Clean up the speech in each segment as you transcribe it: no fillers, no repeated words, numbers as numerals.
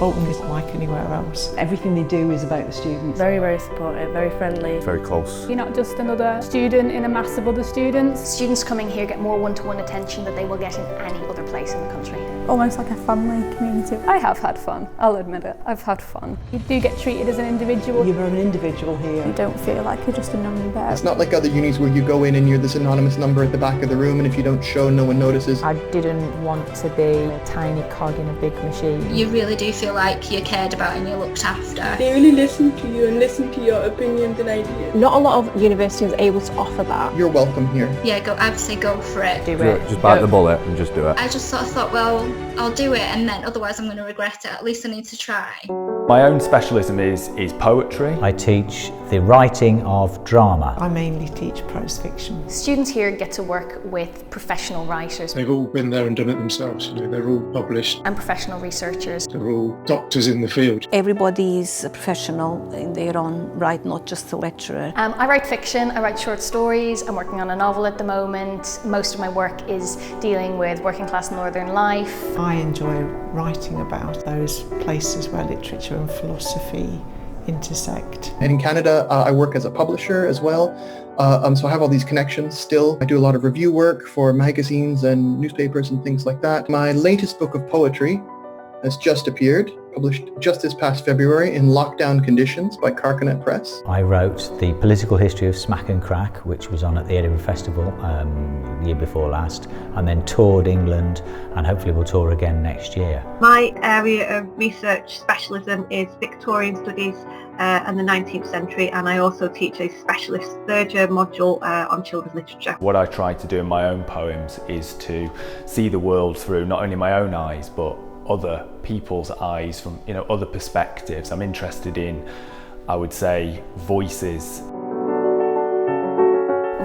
Bolton isn't like anywhere else. Everything they do is about the students. Very, very supportive, very friendly. Very close. You're not just another student in a mass of other students. Students coming here get more one-to-one attention that they will get in any other place in the country. Almost like a family community. I have had fun, I'll admit it, I've had fun. You do get treated as an individual. You're an individual here. You don't feel like you're just a number. It's not like other unis where you go in and you're this anonymous number at the back of the room, and if you don't show, no one notices. I didn't want to be a tiny cog in a big machine. You really do feel like you're cared about and you're looked after. They really listen to you and listen to your opinions and ideas. Not a lot of universities are able to offer that. You're welcome here. Yeah, I'd say go for it. Do it. Just bite the bullet and just do it. I just sort of thought, well, I'll do it, and then otherwise I'm going to regret it. At least I need to try. My own specialism is poetry. I teach the writing of drama. I mainly teach prose fiction. Students here get to work with professional writers. They've all been there and done it themselves, they're all published. And professional researchers. They're all doctors in the field. Everybody is a professional in their own right, not just a lecturer. I write fiction, I write short stories, I'm working on a novel at the moment. Most of my work is dealing with working class northern life. I enjoy writing about those places where literature and philosophy intersect. And in Canada, I work as a publisher as well. So I have all these connections still. I do a lot of review work for magazines and newspapers and things like that. My latest book of poetry has just appeared, published just this past February in Lockdown Conditions by Carcanet Press. I wrote the political history of Smack and Crack, which was on at the Edinburgh Festival the year before last, and then toured England, and hopefully we'll tour again next year. My area of research specialism is Victorian Studies and the 19th century, and I also teach a specialist third year module on children's literature. What I try to do in my own poems is to see the world through not only my own eyes, but other people's eyes from other perspectives. I'm interested in, I would say, voices.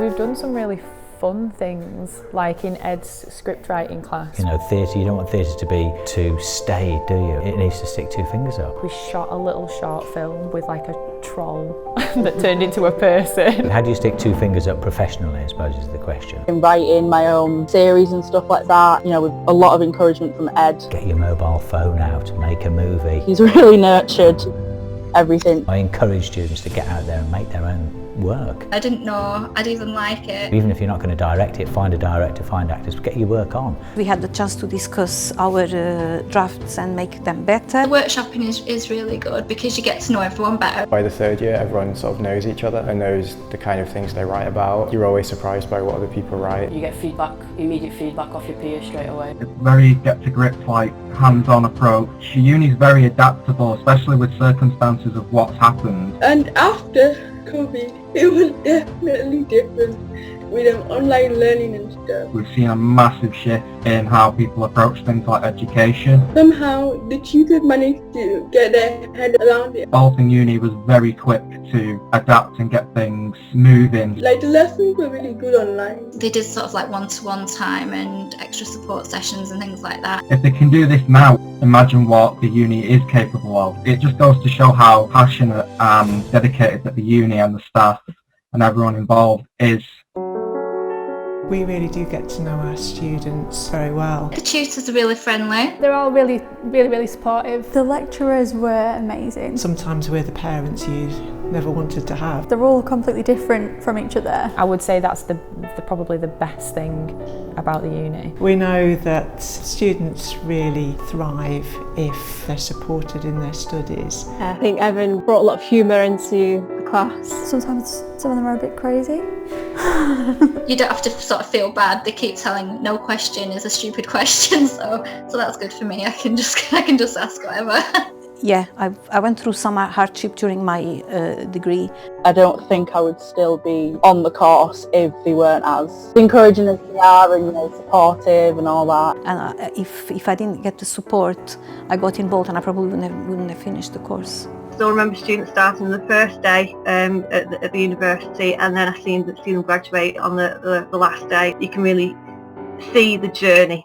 We've done some really fun things, like in Ed's script writing class. Theatre, you don't want theatre to be too staid, do you? It needs to stick two fingers up. We shot a little short film with like a troll that turned into a person. How do you stick two fingers up professionally, I suppose, is the question. In writing my own series and stuff like that, with a lot of encouragement from Ed. Get your mobile phone out, make a movie. He's really nurtured everything. I encourage students to get out there and make their own work. I didn't know I'd even like it. Even if you're not going to direct it, find a director, find actors, get your work on. We had the chance to discuss our drafts and make them better. The workshopping is really good because you get to know everyone better. By the third year, everyone sort of knows each other and knows the kind of things they write about. You're always surprised by what other people write. You get immediate feedback off your peers straight away. It's very get-to-grips, like hands-on approach. Uni's very adaptable, especially with circumstances of what's happened. And after COVID, it was definitely different with online learning and stuff. We've seen a massive shift in how people approach things like education. Somehow the tutors managed to get their head around it. Bolton Uni was very quick to adapt and get things moving. Like the lessons were really good online. They did sort of like one-to-one time and extra support sessions and things like that. If they can do this now, imagine what the uni is capable of. It just goes to show how passionate and dedicated that the uni and the staff and everyone involved is. We really do get to know our students very well. The tutors are really friendly. They're all really, really, really supportive. The lecturers were amazing. Sometimes we're the parents you never wanted to have. They're all completely different from each other. I would say that's probably the best thing about the uni. We know that students really thrive if they're supported in their studies. I think Evan brought a lot of humour into the class. Sometimes some of them are a bit crazy. You don't have to sort of feel bad. They keep telling no question is a stupid question, so that's good for me. I can just ask whatever. Yeah, I went through some hardship during my degree. I don't think I would still be on the course if they weren't as encouraging as they are and supportive and all that. And if I didn't get the support I got in Bolton, I probably wouldn't have finished the course. I still remember students starting the first day at the university, and then I seen them graduate on the last day. You can really see the journey.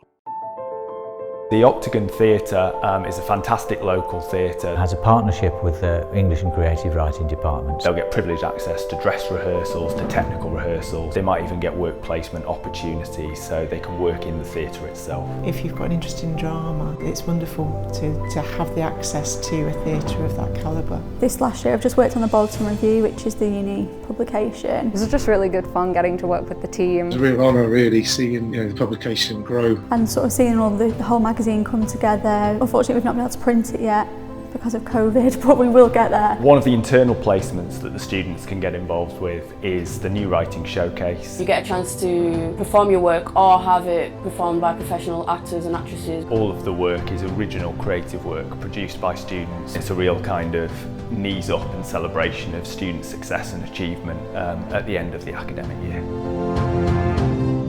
The Octagon Theatre is a fantastic local theatre. It has a partnership with the English and Creative Writing Department. They'll get privileged access to dress rehearsals, to technical rehearsals. They might even get work placement opportunities so they can work in the theatre itself. If you've got an interest in drama, it's wonderful to have the access to a theatre of that calibre. This last year I've just worked on the Bolton Review, which is the uni publication. It was just really good fun getting to work with the team. It's a real honour really seeing the publication grow. And sort of seeing all the whole magazine come together. Unfortunately we've not been able to print it yet because of COVID, but we will get there. One of the internal placements that the students can get involved with is the New Writing Showcase. You get a chance to perform your work or have it performed by professional actors and actresses. All of the work is original creative work produced by students. It's a real kind of knees up and celebration of student success and achievement at the end of the academic year.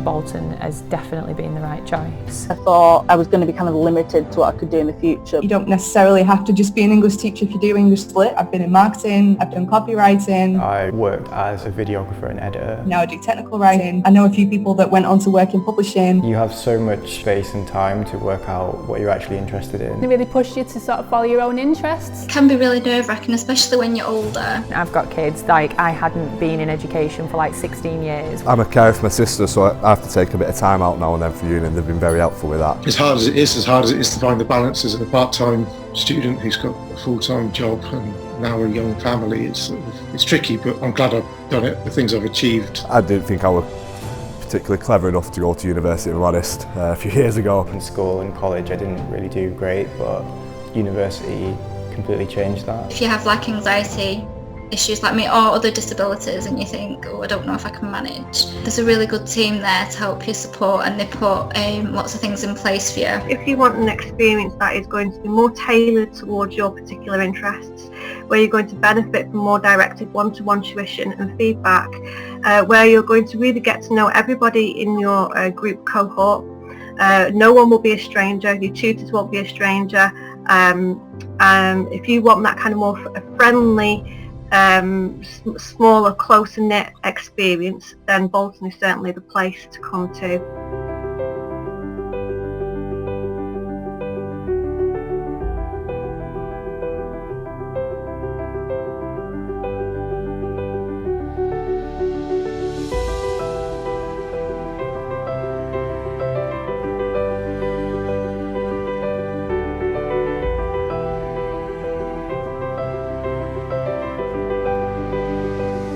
Bolton has definitely been the right choice. I thought I was going to be kind of limited to what I could do in the future. You don't necessarily have to just be an English teacher if you do English split. I've been in marketing, I've done copywriting. I worked as a videographer and editor. Now I do technical writing. I know a few people that went on to work in publishing. You have so much space and time to work out what you're actually interested in. It really pushed you to sort of follow your own interests. It can be really nerve-wracking, especially when you're older. I've got kids, like I hadn't been in education for like 16 years. I'm a carer for my sister, so I have to take a bit of time out now and then for uni, and they've been very helpful with that. As hard as it is to find the balance as a part-time student who's got a full-time job and now a young family, it's tricky, but I'm glad I've done it, the things I've achieved. I didn't think I was particularly clever enough to go to university, if I'm honest, a few years ago. In school and college I didn't really do great, but university completely changed that. If you have like anxiety issues like me or other disabilities and you think, oh, I don't know if I can manage, there's a really good team there to help you support, and they put lots of things in place for you. If you want an experience that is going to be more tailored towards your particular interests, where you're going to benefit from more directed one-to-one tuition and feedback, where you're going to really get to know everybody in your group cohort. No one will be a stranger, your tutors won't be a stranger. If you want that kind of more friendly, smaller, closer knit experience, then Bolton is certainly the place to come to.